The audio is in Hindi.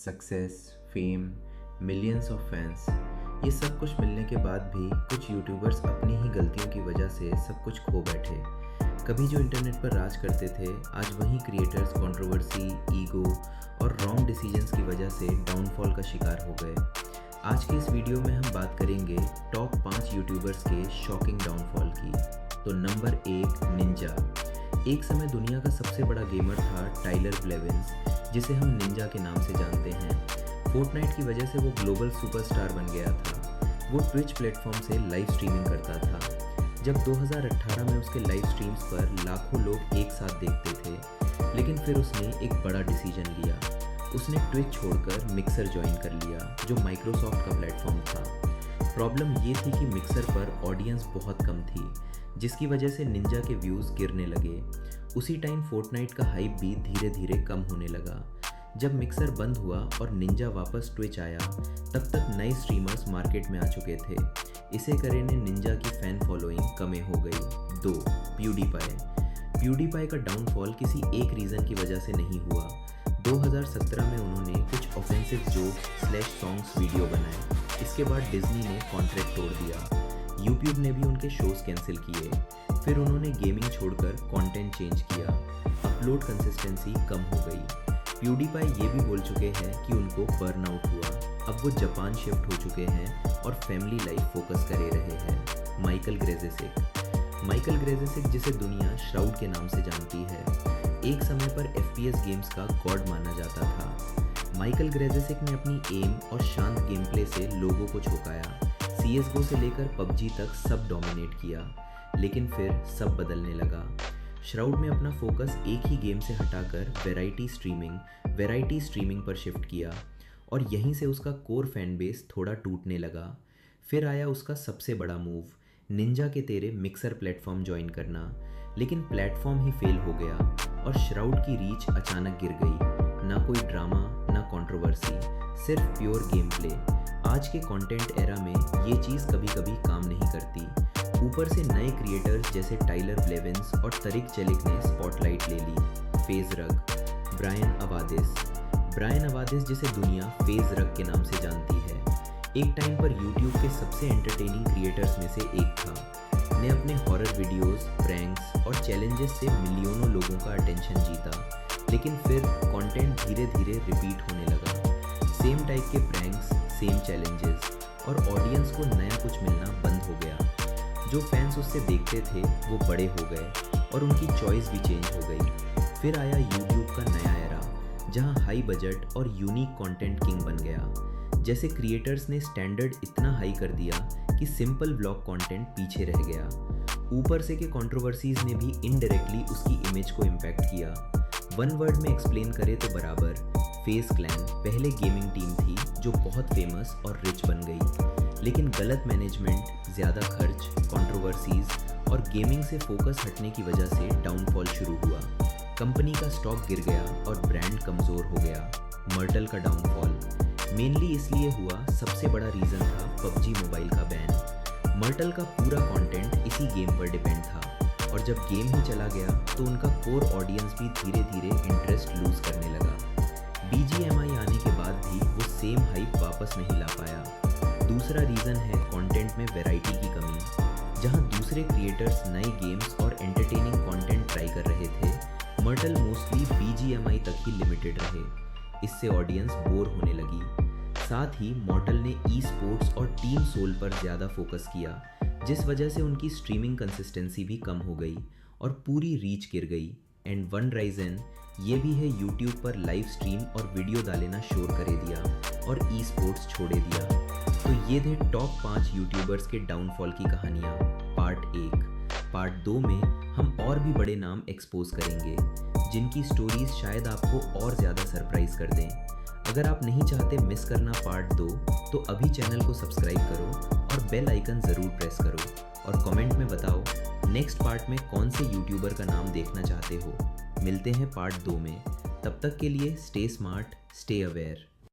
Success, fame, millions of fans, ये सब कुछ मिलने के बाद भी कुछ यूट्यूबर्स अपनी ही गलतियों की वजह से सब कुछ खो बैठे। कभी जो इंटरनेट पर राज करते थे, आज वही क्रिएटर्स कंट्रोवर्सी, ईगो और रॉन्ग डिसीजंस की वजह से डाउनफॉल का शिकार हो गए। आज के इस वीडियो में हम बात करेंगे टॉप 5 यूट्यूबर्स के शॉकिंग डाउनफॉल की। तो नंबर 1, निंजा। एक समय दुनिया का सबसे बड़ा गेमर था टाइलर ब्लेविन्स, जिसे हम निंजा के नाम से जानते हैं। फोर्टनाइट की वजह से वो ग्लोबल सुपरस्टार बन गया था। वो ट्विच प्लेटफॉर्म से लाइव स्ट्रीमिंग करता था। जब 2018 में उसके लाइव स्ट्रीम्स पर लाखों लोग एक साथ देखते थे, लेकिन फिर उसने एक बड़ा डिसीजन लिया। उसने ट्विच छोड़कर मिक्सर ज्वाइन कर लिया, जो माइक्रोसॉफ्ट का प्लेटफॉर्म था। प्रॉब्लम ये थी कि मिक्सर पर ऑडियंस बहुत कम थी, जिसकी वजह से निंजा के व्यूज़ गिरने लगे। उसी टाइम फोर्टनाइट का हाइप भी धीरे धीरे कम होने लगा। जब मिक्सर बंद हुआ और निंजा वापस ट्विच आया, तब तक नए स्ट्रीमर्स मार्केट में आ चुके थे। इसे करे ने निंजा की फ़ैन फॉलोइंग कम हो गई। 2, प्यूडीपाई। प्यूडीपाई का डाउनफॉल किसी एक रीज़न की वजह से नहीं हुआ। 2017 में उन्होंने कुछ ऑफेंसिव जोक्स/सॉन्ग्स वीडियो बनाए। इसके बाद डिज्नी ने कॉन्ट्रैक्ट तोड़ दिया। यूट्यूब ने भी उनके शोज़ कैंसिल किए। फिर उन्होंने गेमिंग छोड़कर कंटेंट चेंज किया। अपलोड कंसिस्टेंसी कम हो गई। प्यूडीपाई ये भी बोल चुके हैं कि उनको बर्नआउट हुआ। अब वो जापान शिफ्ट हो चुके हैं और फैमिली लाइफ फोकस करे रहे हैं। माइकल ग्रेजेसिक। माइकल ग्रेजेसिक, जिसे दुनिया श्राउड के नाम से जानती है, एक समय पर FPS गेम्स का गॉड माना जाता था। माइकल ग्रेजेसिक ने अपनी एम और शांत गेम प्ले से लोगों को झोंकाया। CSGO से लेकर PUBG तक सब डोमिनेट किया, लेकिन फिर सब बदलने लगा। श्राउड ने अपना फोकस एक ही गेम से हटाकर वैरायटी स्ट्रीमिंग पर शिफ्ट किया, और यहीं से उसका कोर फैन बेस थोड़ा टूटने लगा। फिर आया उसका सबसे बड़ा मूव, निंजा के तेरे मिक्सर प्लेटफॉर्म ज्वाइन करना। लेकिन प्लेटफॉर्म ही फेल हो गया और श्राउड की रीच अचानक गिर गई। ना कोई ड्रामा, ना कंट्रोवर्सी, सिर्फ प्योर गेम प्ले। आज के कंटेंट एरा में ये चीज़ कभी कभी काम नहीं करती। ऊपर से नए क्रिएटर्स जैसे टाइलर ब्लेविन्स और तरिक चेलिक ने स्पॉटलाइट ले ली। फेज रग। ब्रायन अवादिस, जिसे दुनिया फेज रग के नाम से जानती है, एक टाइम पर यूट्यूब के सबसे एंटरटेनिंग क्रिएटर्स में से एक था। ने अपने हॉरर वीडियोस, प्रैंक्स और चैलेंजेस से मिलियनों लोगों का अटेंशन जीता। लेकिन फिर कंटेंट धीरे धीरे रिपीट होने लगा। सेम टाइप के प्रैंक्स, सेम चैलेंजेस, और ऑडियंस को नया कुछ मिलना बंद हो गया। जो फैंस उससे देखते थे वो बड़े हो गए और उनकी चॉइस भी चेंज हो गई। फिर आया यूट्यूब का नया एरा, जहां हाई बजट और यूनिक कंटेंट किंग बन गया। जैसे क्रिएटर्स ने स्टैंडर्ड इतना हाई कर दिया कि सिंपल व्लॉग कंटेंट पीछे रह गया। ऊपर से के कंट्रोवर्सीज ने भी इनडायरेक्टली उसकी इमेज को इम्पैक्ट किया। वन वर्ड में एक्सप्लेन करे तो बराबर, फेज क्लैन पहले गेमिंग टीम थी जो बहुत फेमस और रिच बन गई। लेकिन गलत मैनेजमेंट, ज़्यादा खर्च, कंट्रोवर्सीज और गेमिंग से फोकस हटने की वजह से डाउनफॉल शुरू हुआ। कंपनी का स्टॉक गिर गया और ब्रांड कमज़ोर हो गया। मर्टल का डाउनफॉल मेनली इसलिए हुआ, सबसे बड़ा रीज़न था PUBG मोबाइल का बैन। मर्टल का पूरा कंटेंट इसी गेम पर डिपेंड था, और जब गेम ही चला गया तो उनका कोर ऑडियंस भी धीरे धीरे इंटरेस्ट लूज़ करने लगा। BGMI आने के बाद भी वो सेम हाइप वापस नहीं ला पाया। दूसरा रीज़न है कंटेंट में वैरायटी की कमी। जहां दूसरे क्रिएटर्स नए गेम्स और एंटरटेनिंग कंटेंट ट्राई कर रहे थे, मर्टल मोस्टली BGMI तक ही लिमिटेड रहे। इससे ऑडियंस बोर होने लगी। साथ ही मॉर्टल ने ई-स्पोर्ट्स और टीम सोल पर ज़्यादा फोकस किया, जिस वजह से उनकी स्ट्रीमिंग कंसिस्टेंसी भी कम हो गई और पूरी रीच गिर गई। एंड वन रीज़न ये भी है, यूट्यूब पर लाइव स्ट्रीम और वीडियो डालना शोर करे दिया और ई-स्पोर्ट्स छोड़े दिया। तो ये थे टॉप 5 यूट्यूबर्स के डाउनफॉल की कहानियाँ, पार्ट 1। पार्ट 2 में हम और भी बड़े नाम एक्सपोज करेंगे, जिनकी स्टोरीज शायद आपको और ज़्यादा सरप्राइज कर दें। अगर आप नहीं चाहते मिस करना पार्ट 2, तो अभी चैनल को सब्सक्राइब करो और बेल आइकन ज़रूर प्रेस करो, और कमेंट में बताओ नेक्स्ट पार्ट में कौन से यूट्यूबर का नाम देखना चाहते हो। मिलते हैं पार्ट 2 में। तब तक के लिए स्टे स्मार्ट, स्टे अवेयर।